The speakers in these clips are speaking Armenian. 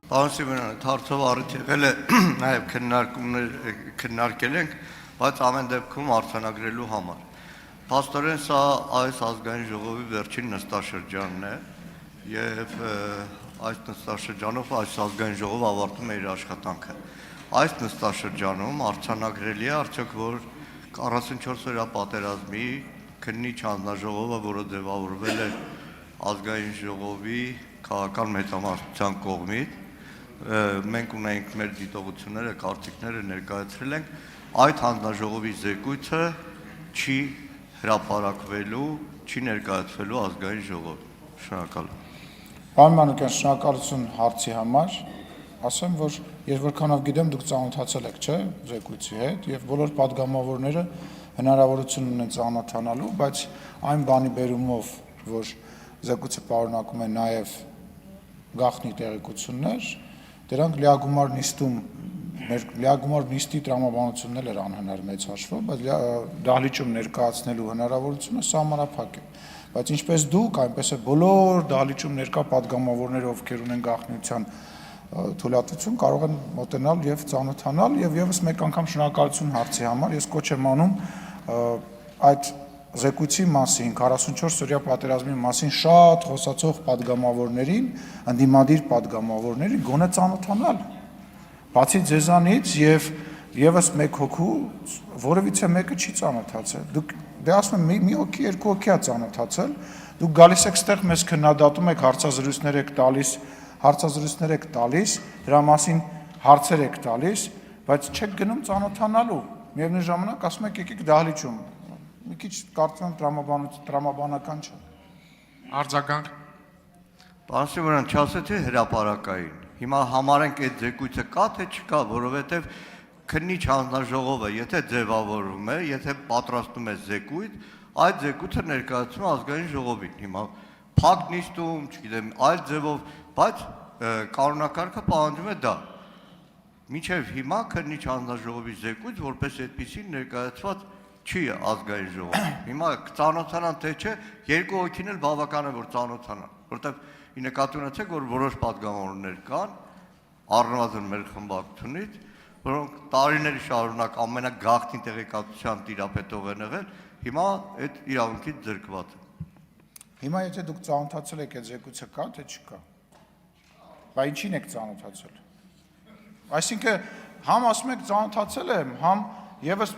Պարոն Սիմոնյան, հարցով առիթ եղել է նաև քննարկել ենք, բայց ամեն դեպքում արձանագրելու համար։ Փաստորեն սա այս ազգային ժողովի վերջին նստաշրջանն է եւ այս նստաշրջանով այս ազգային ժողովը ավարտում է իր աշխատանքը։ Այս նստաշրջանում արձանագրելի է արդյոք, որ 44-օրյա պատերազմի քննիչ հանձնաժողովը, որը ձևավորվել է ազգային ժողովի քաղաքական մեծամասնության կողմից, մենք ունենք մեր դիտողությունները, կարծիքները ներկայացրել ենք, այդ հանձնաժողովի զեկույցը չի հրապարակվելու, չի ներկայացվելու ազգային ժողով։ Շնորհակալ եմ։ Պարոն Մանուկյան, շնորհակալություն հարցի համար։ Ասեմ, որ ես որքանով գիտեմ, դուք ծանոթացել եք, չէ՞, զեկույցի հետ, եւ բոլոր падգամավորները հնարավորություն ունեն ծանոթանալու, բայց այն բանի բերումով, որ զեկույցը պարունակում է նաեւ գաղտնի տեղեկություններ, դրանք լիագումար նիստի տրամաբանությունն էր անհնար մեծ հաշվով, բայց դահլիճում ներկայացնելու հնարավորությունը սահմանափակ է։ Բայց ինչպես դուք, այնպես է բոլոր դահլիճում ներկա падգամավորները, ովքեր ունեն գաղտնիության թույլատվություն, կարող են մոտենալ եւ ծանոթանալ եւ եւս մեկ անգամ շնորհակալություն հարցի համար։ Ես կոչ եմ անում այդ զեկույցի մասին, 44-օրյա պատերազմի մասին շատ խոսացող падգամավորներին, ընդդիմադիր падգամավորներին գոնե ծանոթանալ։ Բացի ձեզանից եւ եւս մեկ հոգու որևիցե մեկը չի ծանոթացել։ Դուք դե ասում եմ մի հոգի, երկու հոգի է ծանոթացել։ Դուք գալիս եք ստեղ մեզ քննադատում եք, հարցազրույցներ եք տալիս, դրա մասին հարցեր եք տալիս, բայց չեք գնում ծանոթանալու։ Միևնույն ժամանակ ասում եք եկեք դահլիճում։ Մի քիչ կարծում եմ տրամաբանական չէ։ Արձագանք։ Պարոն Սիմոնյան, չասեցի հրապարակային։ Հիմա համարենք այդ զեկույցը կա թե չկա, որովհետև քննիչ հանձնաժողովը, եթե ձևավորում է, եթե պատրաստում է զեկույց, այդ զեկույցը ներկայացում է ազգային ժողովին։ Հիմա փակ նիստում, չգիտեմ, այլ ձևով, բայց կանոնակարգը պահանջում է դա։ Մինչև հիմա քննիչ հանձնաժողովի զեկույց որպես այդպիսին ներկայացված չի ազգային ժողովը։ Հիմա ծանոթանան թե չէ, երկու հոգին էլ բավական է որ ծանոթանան, որտեղ ի նկատի ունեցեք, որ որոշ падգամավորներ կան, առնվազն մեր խմբակցությունից, որոնք տարիների շարունակ ամենագաղտնի տեղեկատվության տիրապետող են եղել, հիմա այդ իրավունքից զրկված են։ Հիմա եթե դուք ծանոթացել եք այդ զեկույցը կա թե չկա։ Բայց ինչին եք ծանոթացել։ Այսինքն համ ասում եք ծանոթացել եմ, համ եւս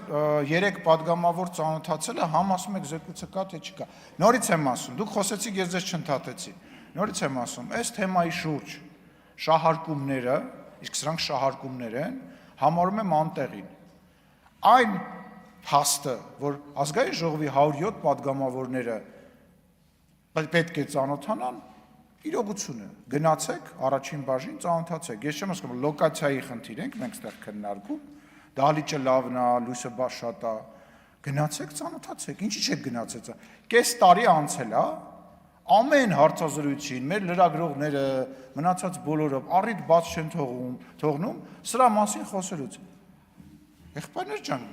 3 падգամավոր ծանոթացել է, համ ասում եք զեկույցը կա թե չկա։ Նորից եմ ասում, դուք խոսեցիք, ես ձեզ չընդհատեցի։ Նորից եմ ասում, այս թեմայի շուրջ շահարկումները, իսկ սրանք շահարկումներ են, համարում եմ անտեղին։ Այն փաստը, որ ազգային ժողովի 107 падգամավորները պետք է ծանոթանան, իրողություն է։ Գնացեք առաջին բաժին ծանոթացեք։ Ես չեմ ասում, լոկացիայի խնդիր ենք, մենք ստեղ քննարկում, դահլիճը լավն է, լույսը շատ է։ Գնացեք ծանոթացեք։ Ինչի՞ չեք գնացել։ Կես տարի անցել է, ամեն հարցազրույցին մեր լրագրողները, մնացած բոլորը առիթ բաց չեն թողնում սրա մասին խոսելուց։ Եղբայրներ ջան,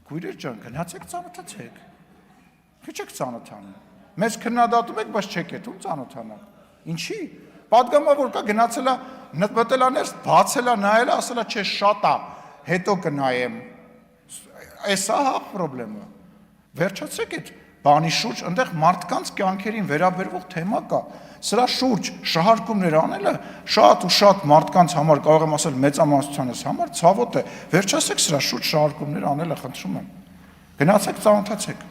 քույրեր ջան, գնացեք ծանոթացեք։ Ինչ եք ծանոթանում։ Մեզ քննադատում եք, բայց չեք եթում ծանոթանալ։ Ինչի՞։ Պատգամավոր կա գնացել է, մտել է ներս, բացել է, նայել է, ասել է, չէ, շատ է, հետո կնայեմ։ Էսա հա խնդրեմը։ Վերջացրեք այդ բանի շուրջ, այնտեղ մարդկանց կյանքերին վերաբերող թեմա կա։ Սրա շուրջ շահարկումներ անելը շատ ու շատ մարդկանց համար, կարող եմ ասել մեծամասնությանս համար ցավոտ է։ Վերջացրեք սրա շուրջ շահարկումներ անելը, խնդրում եմ։ Գնացեք ծանոթացեք։